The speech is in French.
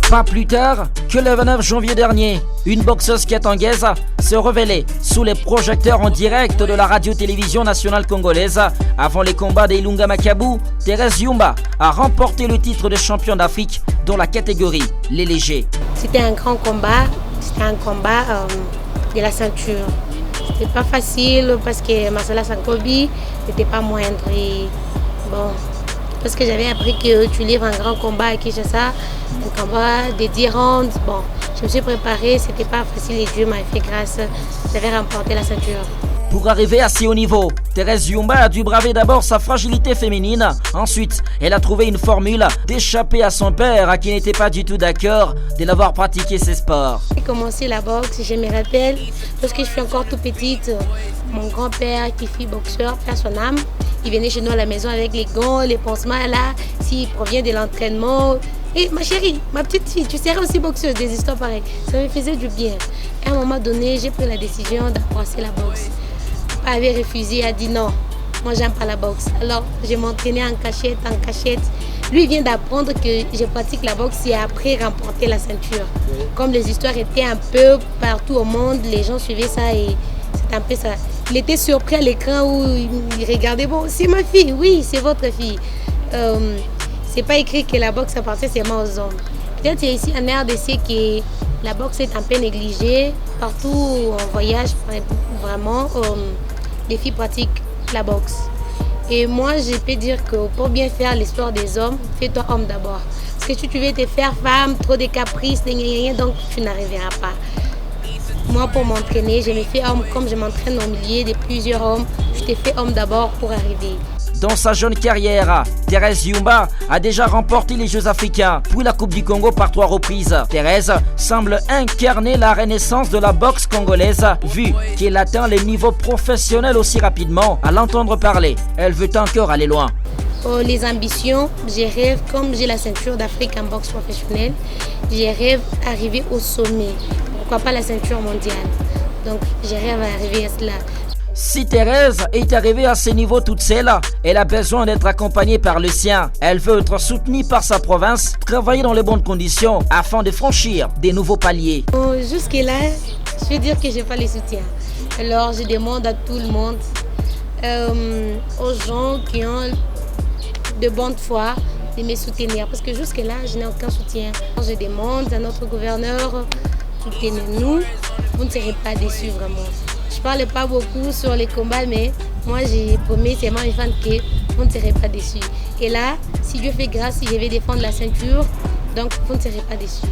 Pas plus tard que le 29 janvier dernier, une boxeuse kiatangaise se révélait sous les projecteurs en direct de la radio-télévision nationale congolaise. Avant les combats d'Ilunga Makabu, Thérèse Yumba a remporté le titre de championne d'Afrique dans la catégorie les légers. C'était un grand combat, de la ceinture. C'était pas facile parce que Marcela Sankobi n'était pas moindre. Et bon, parce que j'avais appris que tu livres un grand combat à Kinshasa, un combat de 10 rounds. Bon, je me suis préparée, c'était pas facile et Dieu m'a fait grâce. J'avais remporté la ceinture. Pour arriver à si haut niveau, Thérèse Yumba a dû braver d'abord sa fragilité féminine. Ensuite, elle a trouvé une formule d'échapper à son père, à qui n'était pas du tout d'accord de l'avoir pratiqué ces sports. J'ai commencé la boxe, je me rappelle, lorsque je suis encore tout petite, mon grand-père qui fut boxeur, perd son âme, il venait chez nous à la maison avec les gants, les pansements là, s'il provient de l'entraînement. Et ma chérie, ma petite fille, tu serais aussi boxeuse, des histoires pareilles. Ça me faisait du bien. À un moment donné, j'ai pris la décision d'embrasser la boxe. Papa avait refusé, a dit non, moi j'aime pas la boxe. Alors je m'entraînais en cachette. Lui vient d'apprendre que je pratique la boxe et après remporter la ceinture. Comme les histoires étaient un peu partout au monde, les gens suivaient ça et c'est un peu ça. Il était surpris à l'écran où il regardait, bon c'est ma fille, oui c'est votre fille. C'est pas écrit que la boxe appartient seulement aux hommes. Peut-être qu'il y a ici en RDC que la boxe est un peu négligée. Partout où on voyage, vraiment, les filles pratiquent la boxe. Et moi, je peux dire que pour bien faire l'histoire des hommes, fais-toi homme d'abord. Parce que si tu veux te faire femme, trop de caprices, donc tu n'arriveras pas. Moi, pour m'entraîner, je me fais homme comme je m'entraîne au milieu de plusieurs hommes. Je te fais homme d'abord pour arriver. Dans sa jeune carrière, Thérèse Yumba a déjà remporté les Jeux africains, puis la Coupe du Congo par 3 reprises. Thérèse semble incarner la renaissance de la boxe congolaise, vu qu'elle atteint les niveaux professionnels aussi rapidement. À l'entendre parler, elle veut encore aller loin. Pour les ambitions, je rêve, comme j'ai la ceinture d'Afrique en boxe professionnelle, je rêve d'arriver au sommet. Pourquoi pas la ceinture mondiale? Donc je rêve d'arriver à cela. Si Thérèse est arrivée à ce niveau toute seule, elle a besoin d'être accompagnée par le sien. Elle veut être soutenue par sa province, travailler dans les bonnes conditions afin de franchir des nouveaux paliers. Jusque-là, je veux dire que je n'ai pas les soutiens. Alors je demande à tout le monde, aux gens qui ont de bonne foi, de me soutenir. Parce que jusque-là, je n'ai aucun soutien. Je demande à notre gouverneur, soutenez-nous, vous ne serez pas déçus vraiment. Je ne parle pas beaucoup sur les combats, mais moi j'ai promis seulement une fan que vous ne serez pas déçus. Et là, si Dieu fait grâce, je vais défendre la ceinture, donc vous ne serez pas déçus.